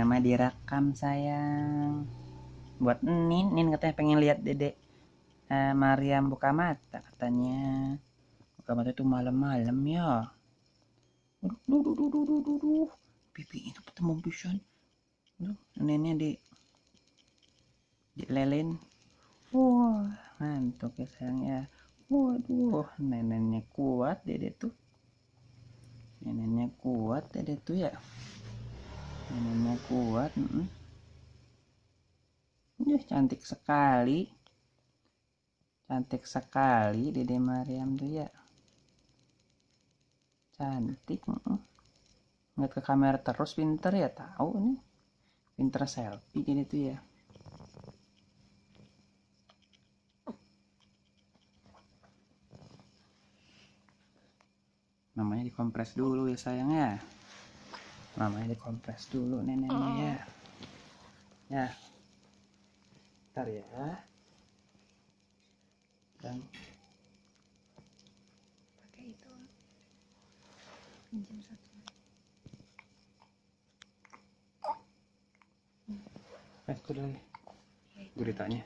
nama direkam sayang. Buat Nin katanya pengen lihat Dedek Mariam buka mata katanya. Buka mata itu malam-malam ya. Duh. Pipi itu ketemu pisan. Duh, neneknya di lelen. Wah, ngantuk ya sayang ya. Waduh, neneknya kuat Dedek tuh. Neneknya kuat Dedek tuh ya. Neneknya kuat. Cantik sekali. Cantik sekali Dede Mariam tuh ya. Cantik. Ngeliat ke kamera terus pinter ya, tahu nih. Pinter selfie gini tuh ya. Namanya dikompres dulu ya sayang ya. Namanya dikompres dulu neneknya ya. Ya. Ntar ya. Dan pakai itu pinjam satu itu dulu guritanya.